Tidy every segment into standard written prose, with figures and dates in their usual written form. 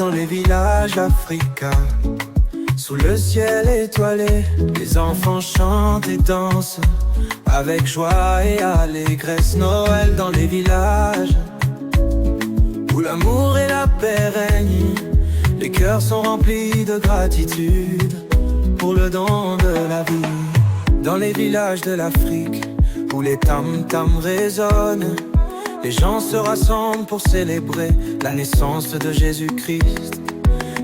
dans les villages africains. Sous le ciel étoilé, les enfants chantent et dansent avec joie et allégresse. Noël dans les villages où l'amour et la paix règnent. Les cœurs sont remplis de gratitude pour le don de la vie. Dans les villages de l'Afrique où les tam-tams résonnent, les gens se rassemblent pour célébrer la naissance de Jésus-Christ.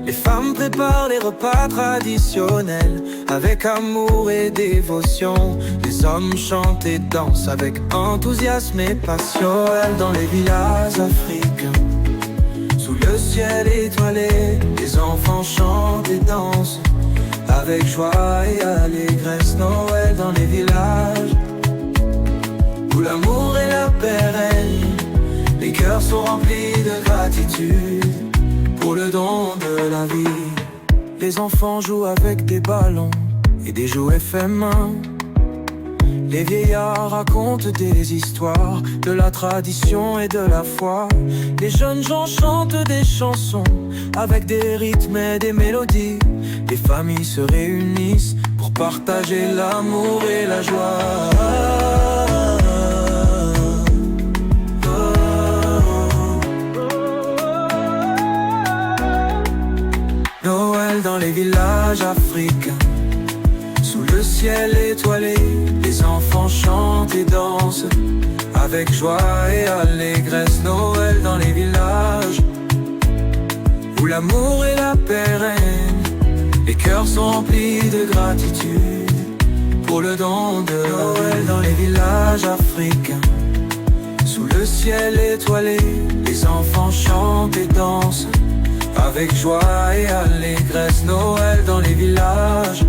Les femmes préparent les repas traditionnels avec amour et dévotion. Les hommes chantent et dansent avec enthousiasme et passion. Noël dans les villages africains, sous le ciel étoilé, les enfants chantent et dansent avec joie et allégresse. Noël dans les villages où l'amour et la paix règnent. Les cœurs sont remplis de gratitude pour le don de la vie. Les enfants jouent avec des ballons et des jouets faits main. Les vieillards racontent des histoires de la tradition et de la foi. Les jeunes gens chantent des chansons avec des rythmes et des mélodies. Les familles se réunissent pour partager l'amour et la joie. Noël dans les villages africains, sous le ciel étoilé, les enfants chantent et dansent avec joie et allégresse. Noël dans les villages où l'amour et la paix règnent. Les cœurs sont remplis de gratitude pour le don de Noël dans les villages africains. Sous le ciel étoilé, les enfants chantent et dansent avec joie et allégresse. Noël dans les villages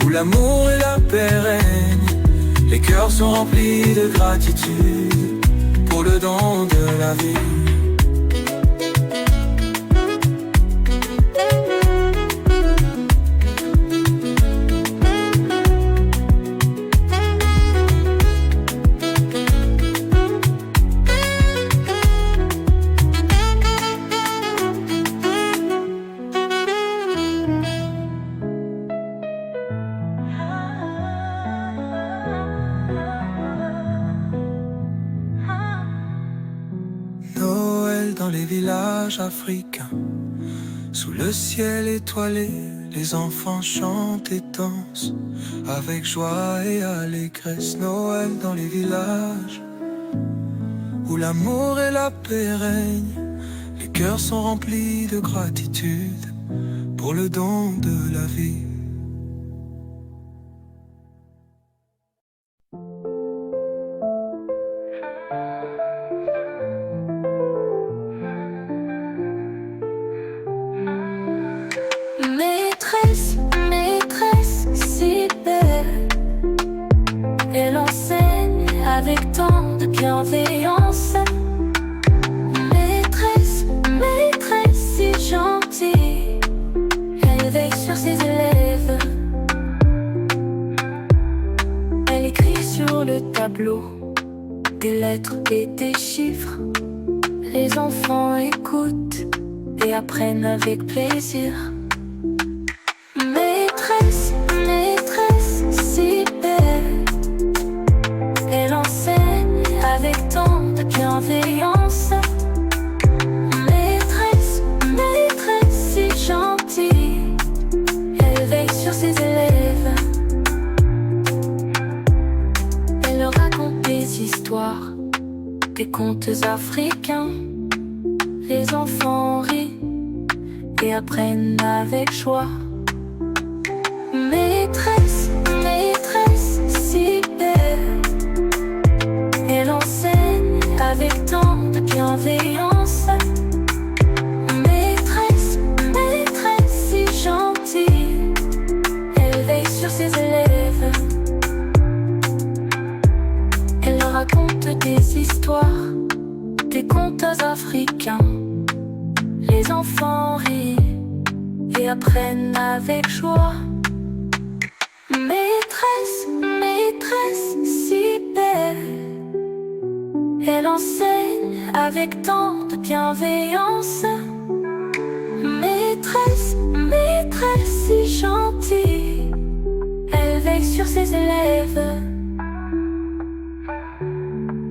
où l'amour et la paix règnent. Les cœurs sont remplis de gratitude pour le don de la vie. Dans les villages africains, sous le ciel étoilé, les enfants chantent et dansent avec joie et allégresse. Noël dans les villages où l'amour et la paix règnent. Les cœurs sont remplis de gratitude pour le don de la vie. Maîtresse, maîtresse, si belle, elle enseigne avec tant de bienveillance. Maîtresse, maîtresse, si gentille, elle veille sur ses élèves. Elle écrit sur le tableau des lettres et des chiffres. Les enfants écoutent et apprennent avec plaisir. Maîtresse, maîtresse, si belle, elle enseigne avec tant de bienveillance. Maîtresse, maîtresse, si gentille, elle veille sur ses élèves. Elle leur raconte des histoires, des contes africains. Les enfants rient et apprennent avec joie. Maîtresse, maîtresse, si belle, elle enseigne avec tant de bienveillance. Maîtresse, maîtresse, si gentille, elle veille sur ses élèves. Elle leur raconte des histoires, des contes africains. Les enfants rient et apprennent avec joie. Maîtresse, maîtresse, si belle, elle enseigne avec tant de bienveillance. maîtresse si gentille. Elle veille sur ses élèves.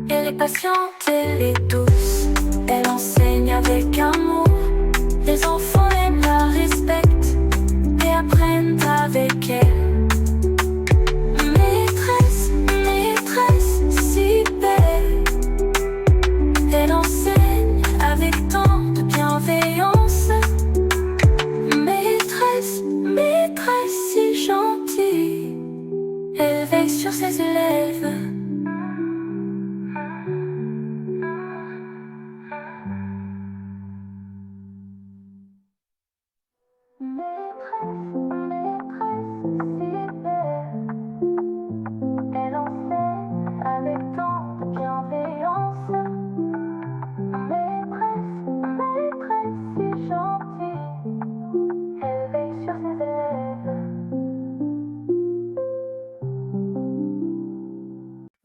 Elle est patiente, elle est douce. Elle enseigne avec amour. Les enfants aiment la respectent et apprennent avec elle. Maîtresse si belle. Elle enseigne avec tant de bienveillance. Maîtresse si gentille. Elle veille sur ses élèves. Elle enseigne avec tant de bienveillance. Maîtresse si gentille. Elle veille sur ses élèves.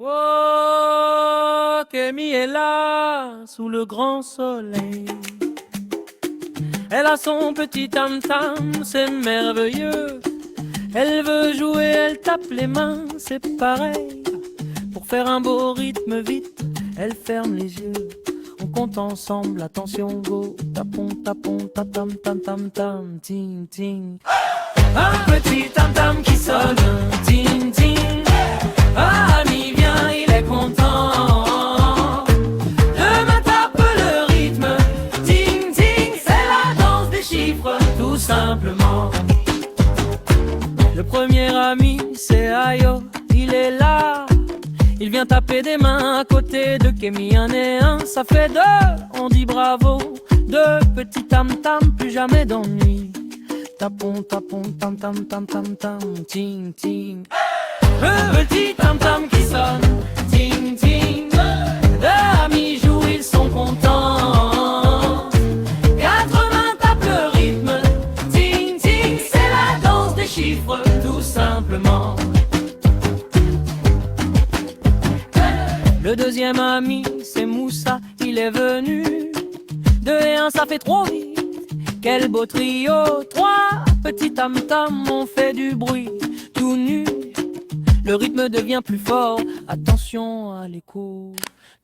Oh, Kémy est là, sous le grand soleil. Elle a son petit tam-tam, c'est merveilleux. Elle veut jouer, elle tape les mains, c'est pareil. Pour faire un beau rythme vite, elle ferme les yeux. On compte ensemble, attention go. Tapon, tapon, tam tam tam tam, ting ting. Un petit tam tam qui sonne, ting ting. Ah, ami vient, il est content. Demain tape le rythme, ting ting. C'est la danse des chiffres, tout simplement. Le premier ami, c'est Ayo, il est là. Il vient taper des mains à côté de Kémy, un et un, ça fait deux. On dit bravo, deux petits tam-tam, plus jamais d'ennui. Tapon, tapon, tam-tam, tam-tam, tam, ting, ting. Le petit tam-tam qui sonne, ting, ting. Deux amis jouent, ils sont contents. Quatre mains tapent le rythme, ting, ting. C'est la danse des chiffres, tout simplement. Le deuxième ami, c'est Moussa, il est venu. Deux et un, ça fait trop vite. Quel beau trio, trois petits tam-tam, on fait du bruit, tout nu. Le rythme devient plus fort, attention à l'écho.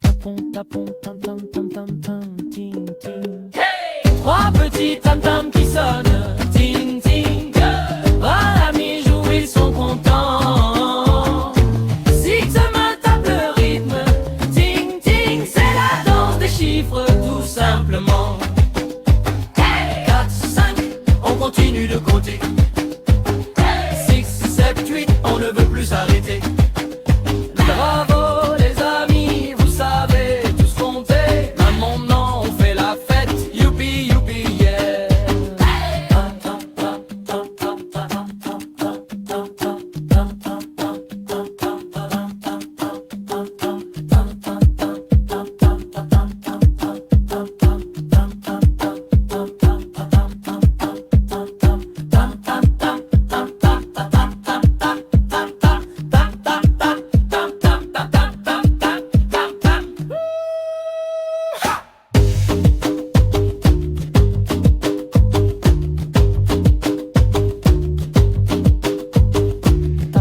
Tapon, tapon, tam-tam, tam-tam, tam, ting, ting. Hey! Trois petits tam-tam qui sonnent, ting, ting. Voilà, amis jouent, ils sont contents. Six mains tapent le rythme, ting, ting. C'est la danse des chiffres, tout simplement. Hey! 4, 5, on continue de compter. 6, 7, 8, on ne veut plus s'arrêter. Bravo les amis, vous savez tous compter. Maintenant on fait la fête, youpi youpi yeah.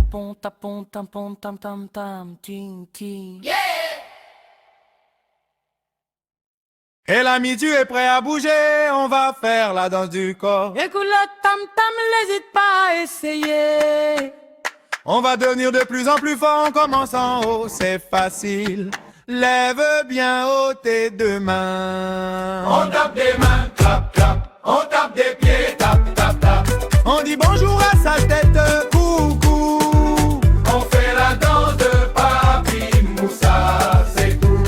Tapon, tapon, tampon, tam tam tam, ting ting. Et l'ami, tu es prêt à bouger? On va faire la danse du corps. Écoute le tam tam, n'hésite pas à essayer. On va devenir de plus en plus fort. On commence en haut, c'est facile. Lève bien haut tes deux mains. On tape des mains, clap clap. On tape des pieds, tap tap tap. On dit bonjour à sa tête, coucou. On fait la danse de Papi Moussa, c'est tout.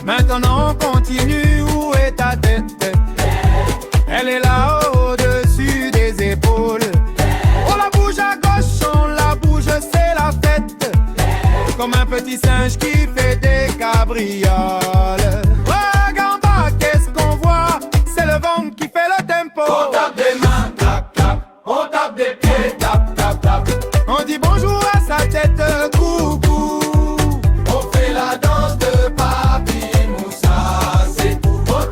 Maintenant on continue, où est ta tête? Elle est là au-dessus des épaules. On la bouge à gauche, on la bouge, c'est la fête. Comme un petit singe qui fait des cabrioles. Regarde en bas, qu'est-ce qu'on voit? C'est le vent qui fait le tempo. On tape des mains, clap clap. On tape des pieds, tap tap tap. On dit bonjour à sa tête, coucou. On fait la danse de Papi Moussa, c'est tout. On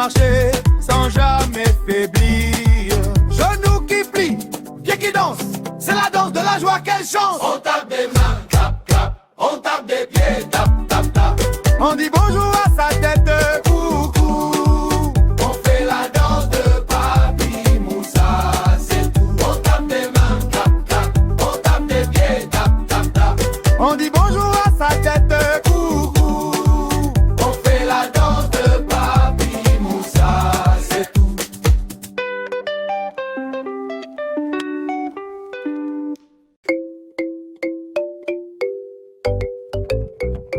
marcher sans jamais faiblir. Genoux qui plient, pieds qui dansent, c'est la danse de la joie, quelle chance! On tape des mains, clap, clap. On tape des pieds, tap, tap, tap. On dit bonjour à sa tête, coucou. On fait la danse de Papi Moussa, c'est tout. On tape des mains, clap, clap. On tape des pieds, tap, tap, tap. On dit bonjour à sa tête, coucou. On fait la danse de Papi Moussa, c'est tout.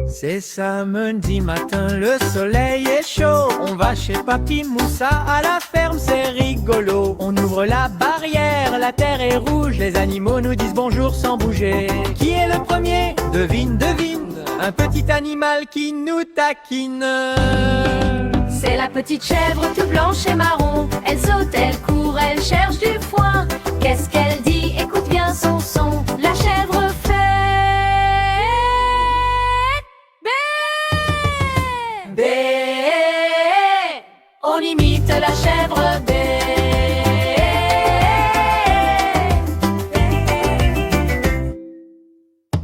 C'est samedi matin, le soleil est chaud. On va chez Papi Moussa à la ferme, c'est rigolo. On ouvre la barrière, la terre est rouge. Les animaux nous disent bonjour sans bouger. Qui est le premier? Devine, devine. Un petit animal qui nous taquine. C'est la petite chèvre toute blanche et marron. Elle saute, elle court, elle cherche du foin. Qu'est-ce qu'elle dit? Écoute bien son son. La chèvre fait bé, bé. On imite la chèvre bé.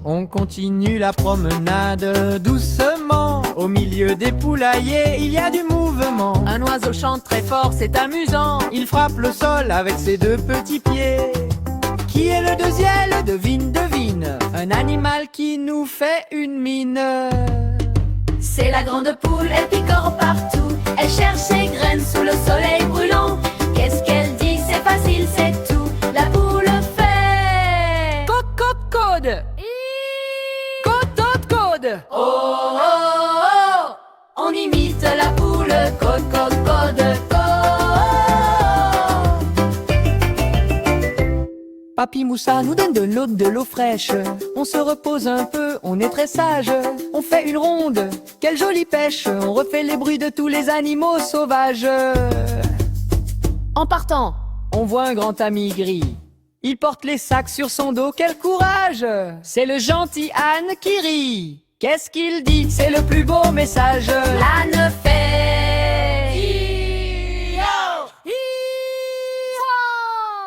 On continue la promenade doucement. Au milieu des poulaillers, il y a du mouvement. Un oiseau chante très fort, c'est amusant. Il frappe le sol avec ses deux petits pieds. Qui est le deuxième? Devine, devine. Un animal qui nous fait une mine. C'est la grande poule, elle picore partout. Elle cherche ses graines sous le soleil brûlant. Qu'est-ce qu'elle dit? C'est facile, c'est tout. La poule fait Code. Code. oh, oh, oh. On imite la poule, code, code, code, code. Papi Moussa nous donne de l'eau fraîche. On se repose un peu, on est très sage. On fait une ronde, quelle jolie pêche. On refait les bruits de tous les animaux sauvages. En partant, on voit un grand ami gris. Il porte les sacs sur son dos, quel courage! C'est le gentil âne qui rit. Qu'est-ce qu'il dit? C'est le plus beau message. L'âne fait Hi-ho!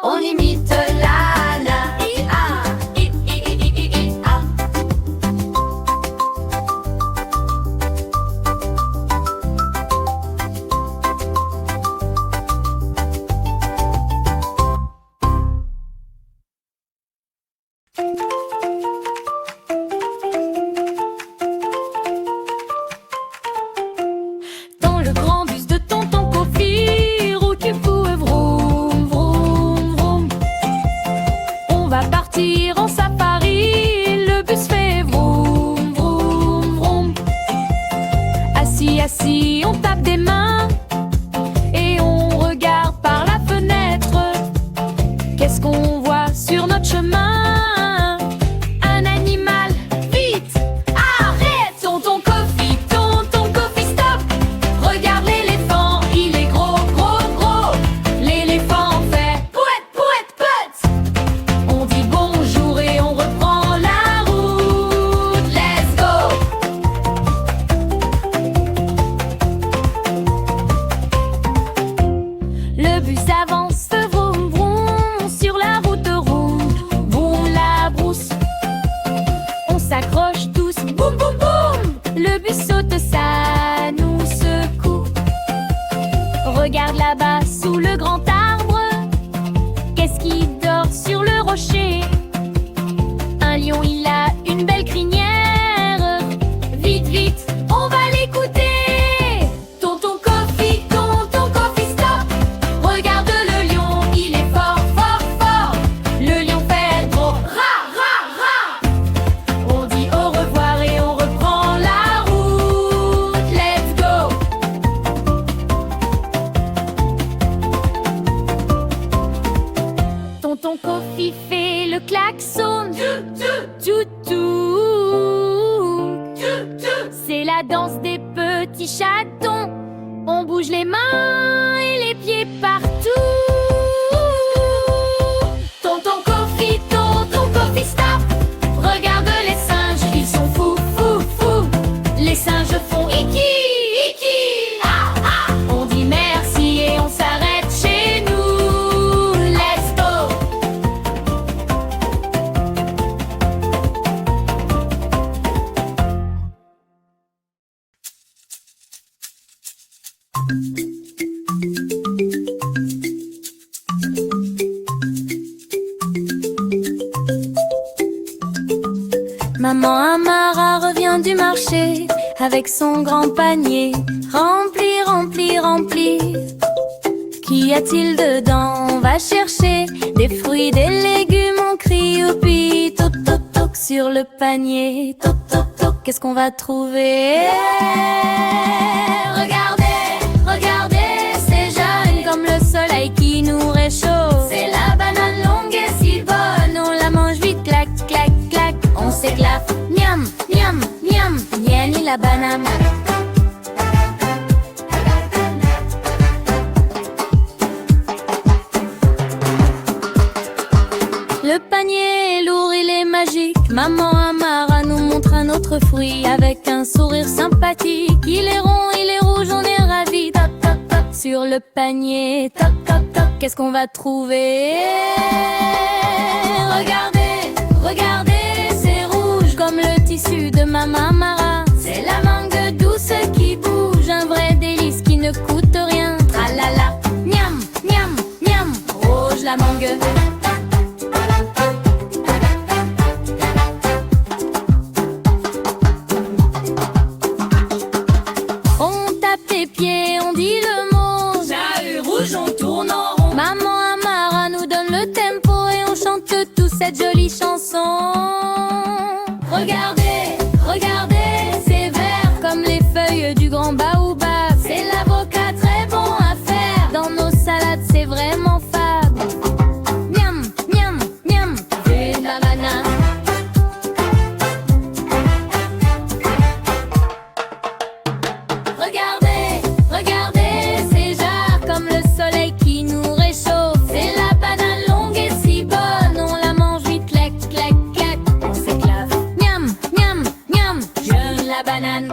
On imite l'âne. I-a, I-i-i-i-i-a. Dans le grand bus de tonton Kofi, roule tu fous, vroom, vroom, vroom. On va partir en safari, le bus fait vroom, vroom, vroom. Assis, assis, on tape des mains et on regarde par la fenêtre. Qu'est-ce qu'on voit sur notre chemin? Un animal, vite, arrête! Tonton Kofi, stop! Regarde l'éléphant, il est gros, gros, gros. L'éléphant fait pouet, pouet, pouet. On dit bonjour et on reprend la route. Let's go! Le bus avance, vroom, vroom, sur la route rouge. Boum, la brousse. On s'accroche tous, boum, boum, boum. Le bus saute, ça nous secoue. Regarde là-bas, sous le grand arbre. Qu'est-ce qui dort sur le rocher? Un lion, il a une belle crinière. Vite, vite, on va l'écouter. Tonton Kofi, stop! Regarde le lion, il est fort, fort, fort. Le lion fait gros ra, ra, ra. On dit au revoir et on reprend la route. Let's go! Tonton Kofi fait le klaxon. Tout, c'est la danse des petits chatons. On bouge les mains et les pieds partout. Tonton Kofi, stop! Regarde les singes, ils sont fous, fous, fous. Les singes font iki, iki, ah, ah. On dit merde. Maman Amara revient du marché avec son grand panier rempli, rempli, rempli. Qu'y a-t-il dedans? On va chercher des fruits, des légumes, on crie youpi, toc toc toc sur le panier, toc toc toc, qu'est-ce qu'on va trouver? Regardez, regardez, c'est jaune comme le soleil qui nous réchauffe. C'est la banane longue et si bonne, on la mange vite, clac, clac, clac, on s'éclate, miam, miam, miam, niani la banane. Le panier est lourd, il est magique. Maman Amara nous montre un autre fruit avec un sourire sympathique. Il est rond, il est rouge, on est ravis. Toc, toc, toc sur le panier. Toc, toc, toc, qu'est-ce qu'on va trouver? Regardez, regardez, c'est rouge comme le tissu de Maman Amara. C'est la mangue douce qui bouge, un vrai délice qui ne coûte rien. Tralala, miam, miam, miam, rouge la mangue. Pieds, on dit le mot. J'ahu rouge, on tourne en rond. Maman Amara nous donne le tempo et on chante tous cette jolie chanson. Regardez, regardez, c'est vert comme les feuilles du grand baobab. C'est l'avocat très bon à faire. Dans nos salades, c'est vraiment fab. Miam, miam, miam, une la banane. Regardez, regardez, c'est jarre comme le soleil qui nous réchauffe. C'est la banane longue et si bonne, on la mange vite, clac, clac, clac, on s'éclate. Miam, miam, miam, j'aime la banane.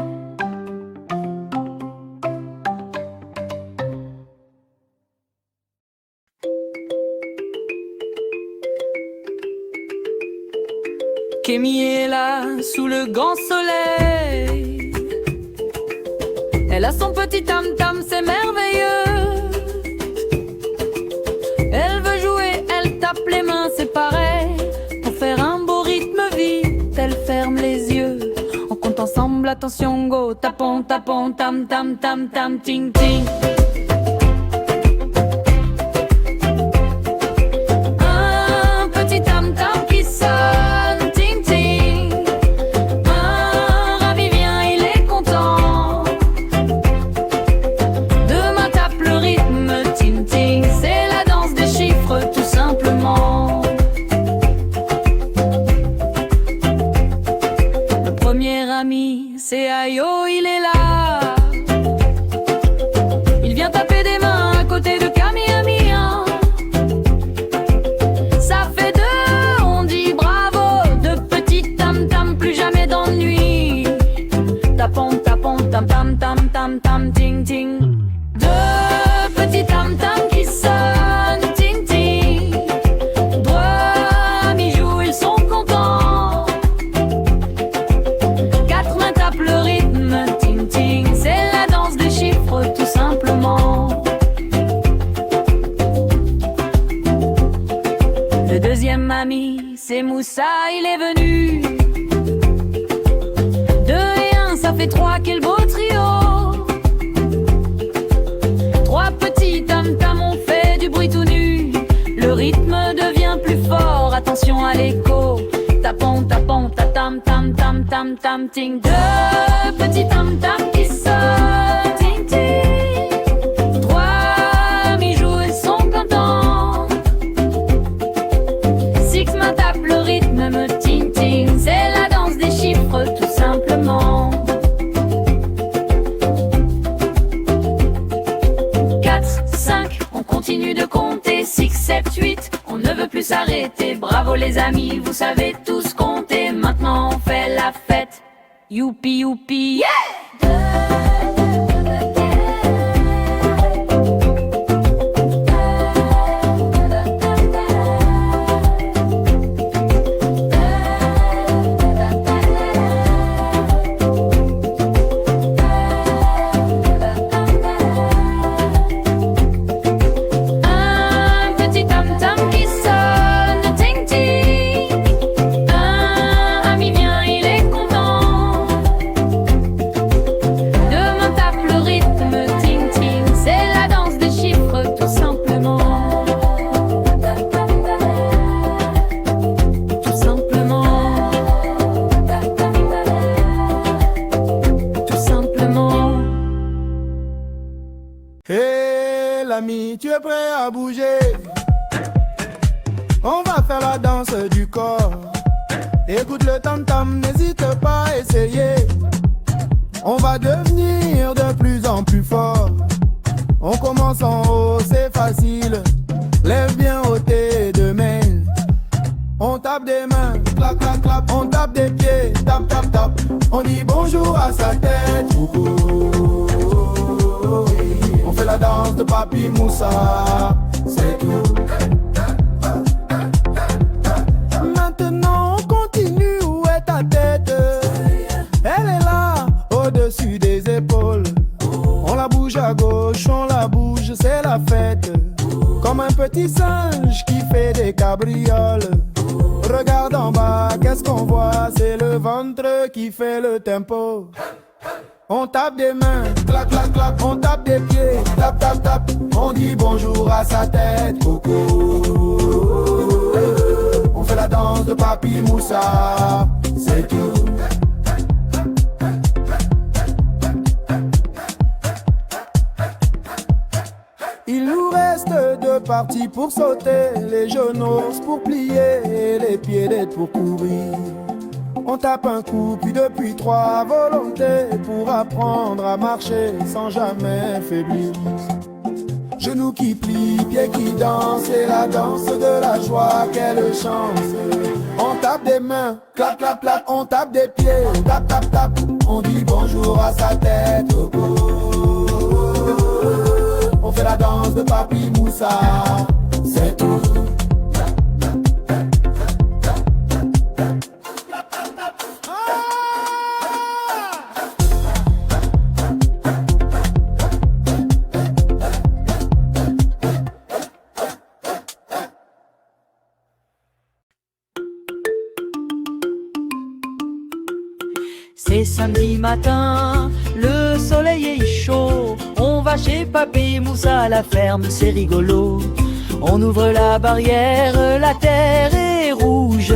Kémy est là, sous le grand soleil. Elle a son petit tam-tam, c'est merveilleux. Elle veut jouer, elle tape les mains, c'est pareil. Pour faire un beau rythme vite, elle ferme les yeux. On compte ensemble, attention, go. Tapons, tapons, tam, tam, tam, tam, ting, ting. Un petit tam-tam qui sonne, ting, ting. Un ravi vient, il est content. Demain tape le rythme, ting, ting. C'est la danse des chiffres, tout simplement. Le premier ami, c'est Ayo, il est là. Il vient taper des mains à côté de Kami-Ami, hein. Ça fait deux, on dit bravo. Deux petits tam-tam, plus jamais d'ennui. Tapons, tapons, tam-tam, tam-tam, tam, ting, ting. Deux petits tam-tam qui sonnent, ting, ting. Deux amis jouent, ils sont contents. Quatre mains tapent le rythme, ting, ting. C'est la danse des chiffres, tout simplement. Le deuxième ami, c'est Moussa, il est venu. Deux et un, ça fait trois, quel beau trio. Trois petits tam-tam, on fait du bruit tout nu. Le rythme devient plus fort, attention à l'écho. Tapons, tapons, ta-tam, tam, tam, tam, tam, ting. Deux petits tam-tam qui sonnent, ting, ting. Trois amis jouent, ils sont contents. Six mains tapent le rythme, me ting, ting. C'est la danse des chiffres, tout simplement. 4, 5, on continue de compter. 6, 7, 8, on ne veut plus s'arrêter. Bravo les amis, vous savez tous compter. Maintenant on fait la fête. Youpi, youpi, yeah! ami, tu es prêt à bouger? On va faire la danse du corps. Écoute le tam-tam, n'hésite pas à essayer. On va devenir de plus en plus fort. On commence en haut, c'est facile. Lève bien haut tes deux mains. On tape des mains, clap, clap, clap. On tape des pieds, tap, tap, tap. On dit bonjour à sa tête. On fait la danse de Papi Moussa. C'est tout. Maintenant on continue, où est ta tête? Elle est là, au-dessus des épaules. On la bouge à gauche, on la bouge, c'est la fête. Comme un petit singe qui fait des cabrioles. Regarde en bas, qu'est-ce qu'on voit? C'est le ventre qui fait le tempo. On tape des mains, clap, clap, clap. On tape des pieds, tap, tap, tap. On dit bonjour à sa tête, coco. On fait la danse de Papi Moussa, c'est tout. Il nous reste deux parties pour sauter, les genoux pour plier et les pieds d'aide pour courir. On tape un coup, puis depuis trois volontés pour apprendre à marcher sans jamais faiblir. Genoux qui plient, pieds qui dansent, et la danse de la joie, quelle chance. On tape des mains, clap, clap, clap. On tape des pieds, tap, tap, tap. On dit bonjour à sa tête, oh, oh, oh. On fait la danse de Papi Moussa, c'est tout. C'est samedi matin, le soleil est chaud. On va chez Papi Moussa à la ferme, c'est rigolo. On ouvre la barrière, la terre est rouge.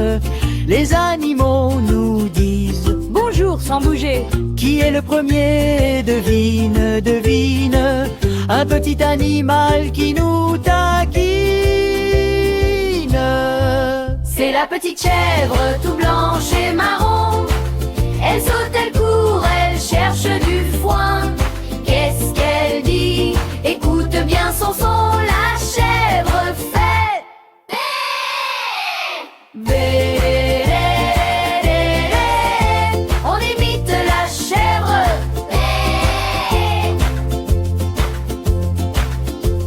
Les animaux nous disent bonjour sans bouger. Qui est le premier? Devine, devine. Un petit animal qui nous taquine. C'est la petite chèvre tout blanche et marron. Elle saute, elle court, elle cherche du foin. Qu'est-ce qu'elle dit? Écoute bien son son, la chèvre fait bé, bé, bé, bé. On imite la chèvre. Bé.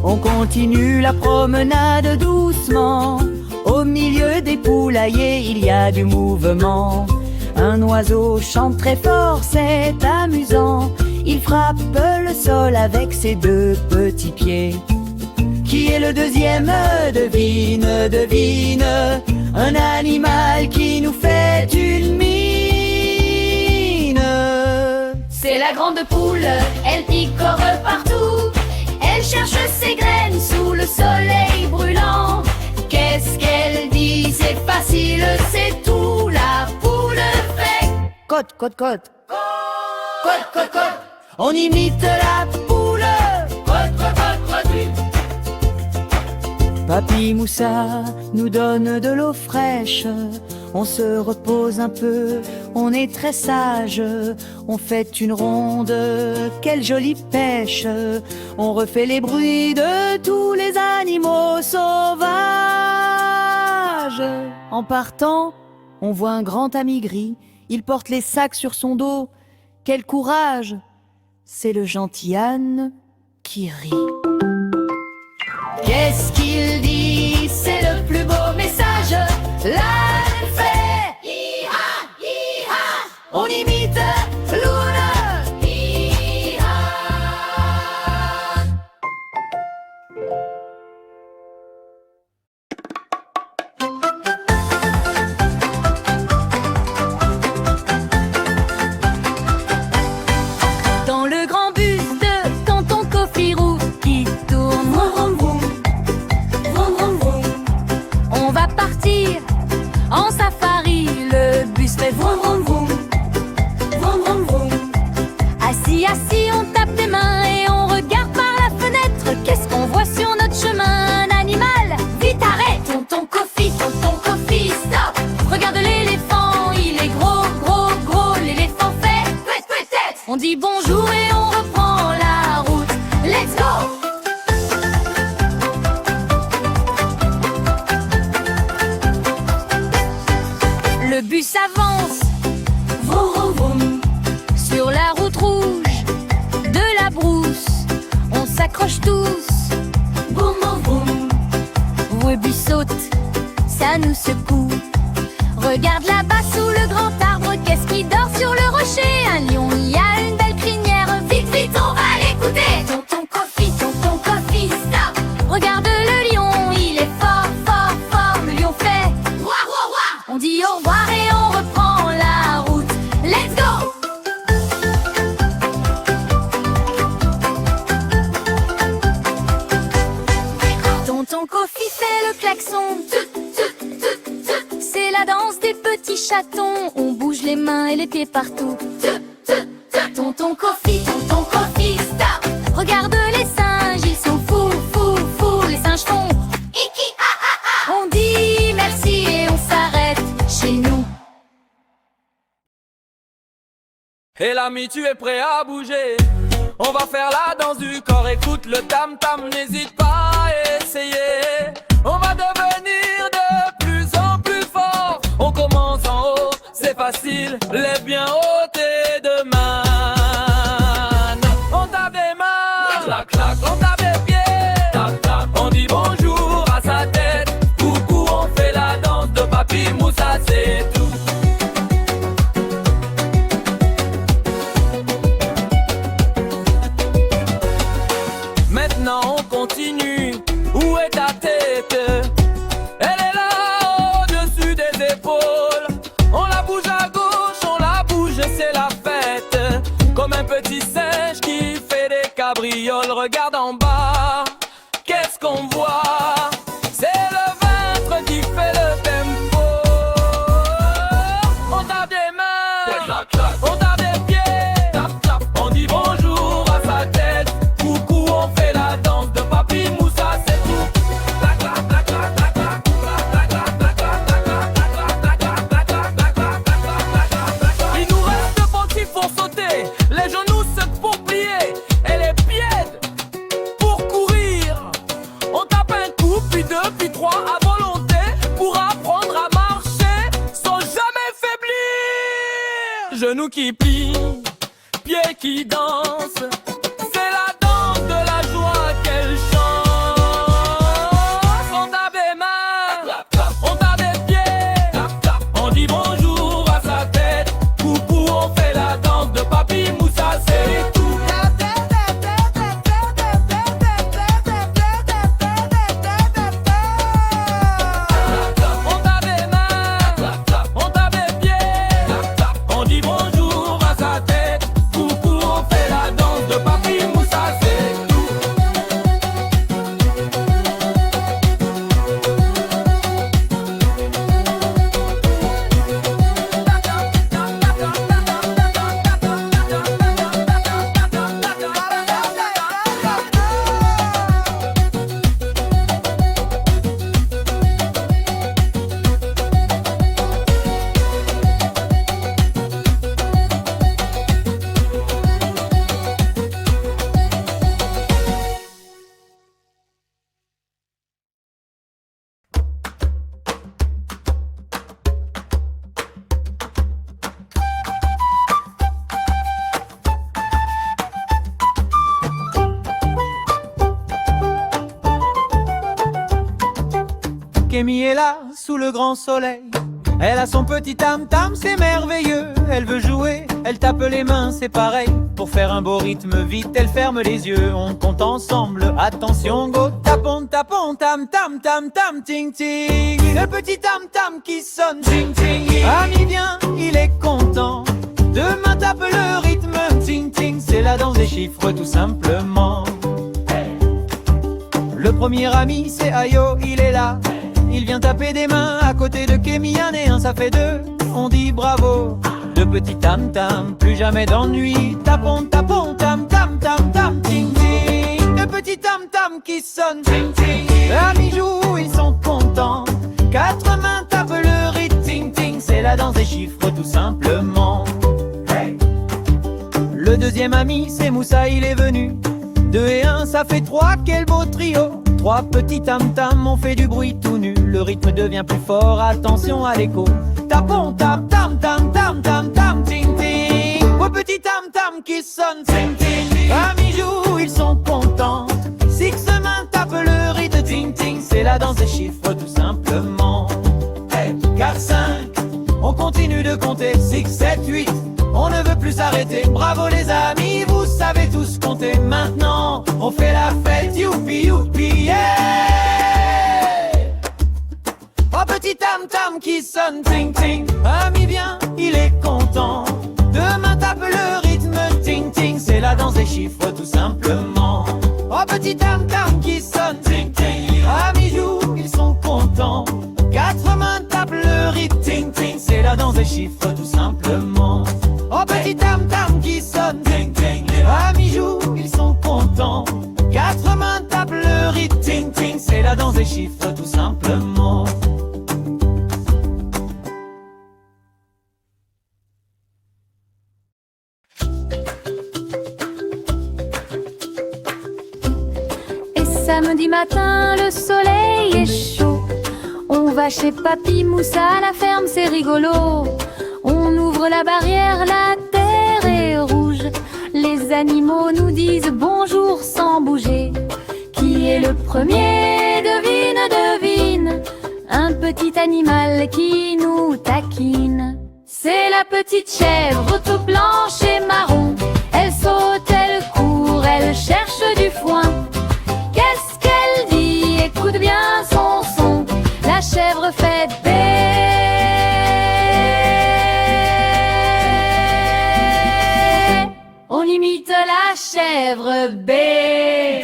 On continue la promenade doucement. Au milieu des poulaillers, il y a du mouvement. Un oiseau chante très fort, c'est amusant. Il frappe le sol avec ses deux petits pieds. Qui est le deuxième? Devine, devine. Un animal qui nous fait une mine. C'est la grande poule, elle picore partout. Elle cherche ses graines sous le soleil brûlant. Qu'est-ce qu'elle dit? C'est facile, c'est tout. La poule fait Côte, côte, côte. côte, côte, côte. On imite la poule. Côte, côte, côte, côte, oui. Papi Moussa nous donne de l'eau fraîche. On se repose un peu, on est très sage. On fait une ronde, quelle jolie pêche. On refait les bruits de tous les animaux sauvages. En partant, on voit un grand ami gris. Il porte les sacs sur son dos. Quel courage! C'est le gentil âne qui rit. Qu'est-ce qu'il dit? C'est le plus beau message. L'âne fait hi-ha, hi-ha. On imite Luna. Hi-ha. Dans le grand bus de tonton Kofirou qui tourne, vroom, vroom, vroom. Vroom, vroom, vroom. On va partir en safari. Le bus fait vroom, vroom, vroom. Vroom, dit bonjour et on reprend la route. Let's go! Le bus avance, vroom vroom vroom, sur la route rouge de la brousse. On s'accroche tous, boum boum boum. Le bus saute, ça nous secoue. Regarde là-bas sous le grand arbre, qu'est-ce qui dort sur le rocher? Un lion, il y a une belle crinière. Vite vite, on va l'écouter. Tonton Kofi, stop. Regarde le lion, il est fort fort fort. Le lion fait wouah wouah wouah. On dit au revoir et on reprend la route. Let's go! Tonton Kofi fait le klaxon. C'est la danse des petits chatons. On bouge les mains et les pieds partout. Tonton Kofi, stop. Regarde les singes, ils sont fous, fous, fous. Les singes font iki ah ah ah. On dit merci et on s'arrête chez nous. Et l'ami, tu es prêt à bouger? On va faire la danse du corps. Écoute le tam-tam, n'hésite pas à essayer. On va devenir de plus en plus fort. On commence en haut, c'est facile. Lève bien haut tes deux mains. On tape des mains, clac, clac. On tape des pieds, tac, tac. On dit bonjour à sa tête. Coucou, on fait la danse de Papi Moussa, c'est tout. Maintenant on continue. Où est ta tête? Elle est là au-dessus des épaules. On la bouge à gauche, on la bouge, c'est la fête. Comme un petit singe qui fait des cabrioles. Regarde en bas, qu'est-ce qu'on voit? C'est le ventre qui fait le tempo. On tape des mains, on tape des pieds, tap, tap. On dit bonjour à sa tête. Coucou, on fait la danse de Papi Moussa, c'est tout. Il nous reste deux petits pour sauter, les genoux sautent pour plier et les pieds pour courir. On tape un coup, puis deux, puis trois à volonté pour apprendre à marcher sans jamais faiblir. Genoux qui plient, pieds qui dansent. C'est la danse de la joie qu'elle chante. On tape des mains, on tape des pieds, on dit bonjour à sa tête. Coucou, on fait la danse de Papi Moussa, c'est tout. On tape des mains, on tape des pieds, on dit bonjour à sa tête. Coucou, on fait la danse de Papi Moussa, c'est tout. Kémy est là, sous le grand soleil. Elle a son petit tam-tam, c'est merveilleux. Elle veut jouer, elle tape les mains, c'est pareil. Pour faire un beau rythme, vite, elle ferme les yeux. On compte ensemble, attention, go. Tapons, tapons, tam-tam, tam-tam, ting-ting. Le petit tam-tam qui sonne, ting-ting. Ami vient, il est content. Demain tape le rythme, ting-ting. C'est la danse des chiffres, tout simplement. Le premier ami, c'est Ayo, il est là. Il vient taper des mains à côté de Kémy, un et un, ça fait deux. On dit bravo. Deux petits tam-tam, plus jamais d'ennui. Tapons, tapons, tam-tam, tam-tam, ting-ting. Deux petits tam-tam qui sonnent, ting-ting. Amis jouent, ils sont contents. Quatre mains tapent le rythme, ting-ting. C'est la danse des chiffres, tout simplement. Le deuxième ami, c'est Moussa, il est venu. 2 et 1, ça fait 3, quel beau trio. 3 petits tam-tam, on fait du bruit tout nu. Le rythme devient plus fort, attention à l'écho. Tapons, tap, tam, tam, tam, tam, tam, ting, ting. Aux petits tam-tam qui sonnent, ting, ting. Amis jouent, ils sont contents. Six main tape le rythme, ting, ting. C'est la danse des chiffres tout simplement. 4, 5, on continue de compter. 6, 7, 8, on ne veut plus s'arrêter. Bravo les amis, vous savez tous compter. Maintenant, on fait la fête, youpi, youpi, yeah. Oh petit tam-tam qui sonne, ting, ting. Ami viens, il est content. 2 mains tape le rythme, ting, ting. C'est la danse des chiffres tout simplement. Oh petit tam-tam qui sonne, ting, ting. Amis jouent, ils sont contents. 4 mains tapent le rythme, ting, ting. C'est la danse des chiffres tout simplement. Oh petit tam-tam qui sonne, ting, ting. Amis jouent, ils sont contents. 4 mains tapent le rythme, ting, ting. C'est la danse des chiffres tout simplement. Samedi matin, le soleil est chaud. On va chez Papy Moussa à la ferme, c'est rigolo. On ouvre la barrière, la terre est rouge. Les animaux nous disent bonjour sans bouger. Qui est le premier? Devine, devine. Un petit animal qui nous taquine. C'est la petite chèvre toute blanche et marron. Elle saute, elle court, elle cherche du foin. Qu'est-ce qu'elle dit? Écoute bien son son. La chèvre fait bé. On imite la chèvre bé.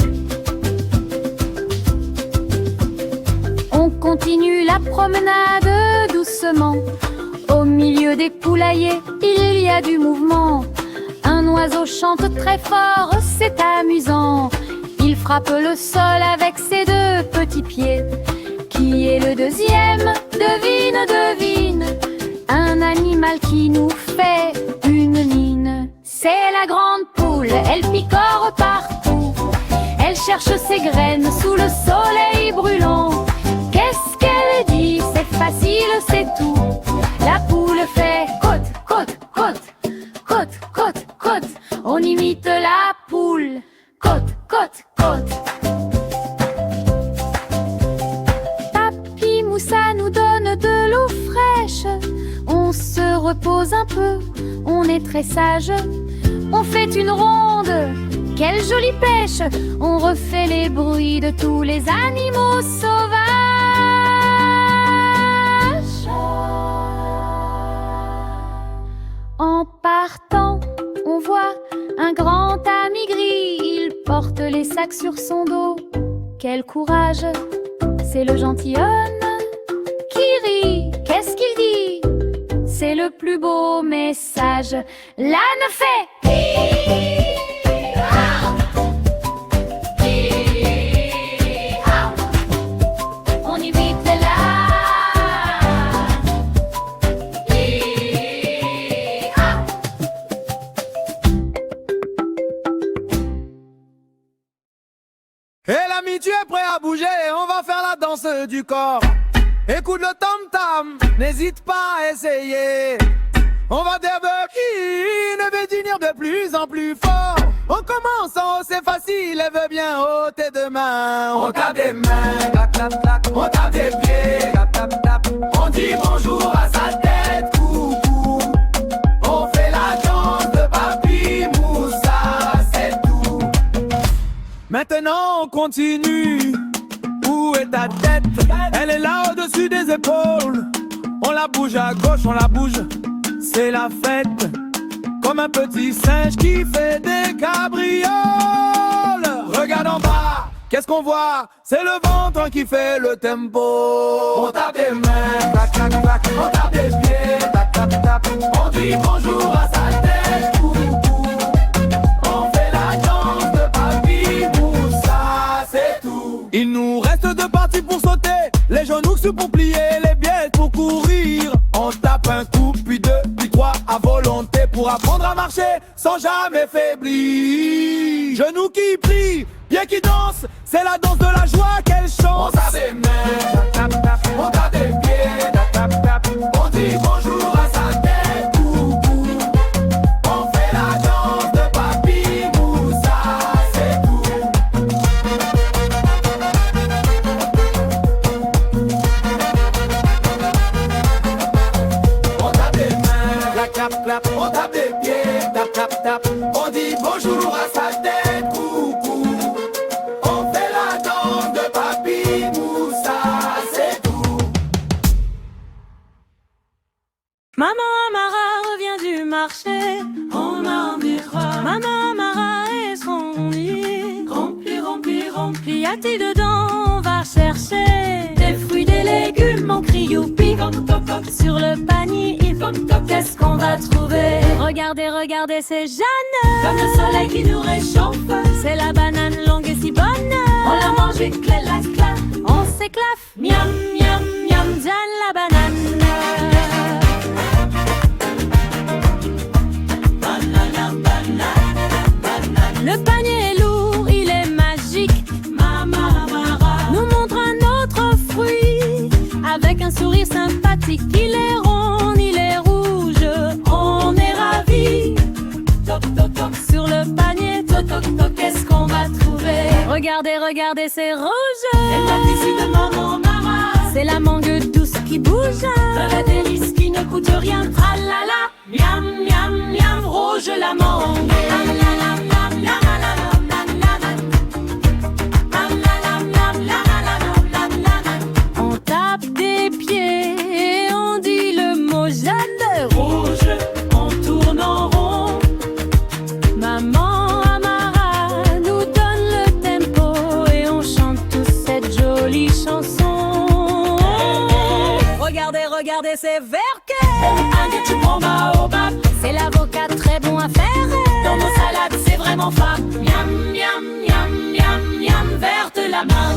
On continue la promenade doucement. Au milieu des poulaillers, il y a du mouvement. Un oiseau chante très fort, c'est amusant. Il frappe le sol avec ses 2 petits pieds. Qui est le deuxième? Devine, devine. Un animal qui nous fait une mine. C'est la grande poule, elle picore partout. Elle cherche ses graines sous le soleil brûlant. Qu'est-ce qu'elle dit? C'est facile, c'est tout. La poule fait côte, côte, côte, côte, côte, côte. On imite la poule. Côte, côte, côte. Papy Moussa nous donne de l'eau fraîche. On se repose un peu, on est très sage. On fait une ronde, quelle jolie pêche. On refait les bruits de tous les animaux sauvages. En partant, on voit un grand ami gris. Il porte les sacs sur son dos. Quel courage, c'est le gentilhomme qui rit. Qu'est-ce qu'il dit? C'est le plus beau message. L'âne fait on imite Et l'ami, tu es prêt à bouger? On va faire la danse du corps. Écoute le tam-tam, n'hésite pas à essayer. On va ne veut dire de plus en plus fort. On commence en haut, c'est facile, lève bien haut tes 2 mains. On tape des mains, clac, clac, clac. On tape des pieds, tap, tap, tap. On dit bonjour à sa tête, coucou. On fait la danse de Papy Moussa, c'est tout. Maintenant on continue. Où est ta tête? Elle est là au-dessus des épaules. On la bouge à gauche, on la bouge. C'est la fête. Comme un petit singe qui fait des cabrioles. Regarde en bas, qu'est-ce qu'on voit? C'est le ventre qui fait le tempo. On tape des mains, clac, clac, clac. On tape des pieds, tap, tap, tap. On dit bonjour à sa tête, coucou. On fait la danse de Papy Moussa, c'est tout. Il nous reste 2 parties pour sauter. Les genoux pour plier, les biais pour courir. On tape un coup, puis 2, puis 3 à volonté pour apprendre apprendre à marcher sans jamais faiblir. Genoux qui plient, pieds qui dansent, c'est la danse de la joie qu'elle chante. On tape des mains, on tape des pieds, on dit bonjour à sa tête, coucou. On fait la danse de Papi Moussa, c'est tout. On tape des mains, Clap, clap, clap, on tape des pieds, tap, tap, tap. on dit bonjour à sa tête, coucou. On fait la danse de Papi Moussa, c'est tout. Maman Amara revient du marché, on a un miroir. Maman Amara et son lit, rempli, rempli, rempli. Y a-t-il dedans? On va chercher des fruits, des légumes. On crie youpi, sur le panier, il faut qu'est-ce qu'on va trouver? Regardez, regardez, c'est Jeanne, comme le soleil qui nous réchauffe. C'est la banane longue et si bonne, on la mange et clac, clac. On s'éclaffe, miam, miam, miam, Jeanne la banane. Le panier est lourd, il est magique. Maman Amara nous montre un autre fruit avec un sourire sympathique. Il est rond, il est rouge, on est ravis. Toc toc toc sur le panier, toc toc toc, qu'est-ce qu'on va trouver? Regardez, regardez, c'est rouge. Les pâtisseries de Maman Amara, c'est la mangue douce qui bouge. Le délice qui ne coûte rien. Tralala, miam miam miam, rouge la mangue. On tape des pieds et on dit le mot Jeanne. Rouge, on tourne en rond. Maman Amara nous donne le tempo et on chante tous cette jolie chanson. Regardez, regardez, c'est Verke. Un du baobab, c'est l'avocat très bon à faire. Dans nos salades, c'est vraiment fat. Miam, miam, miam, miam, miam, verte la main.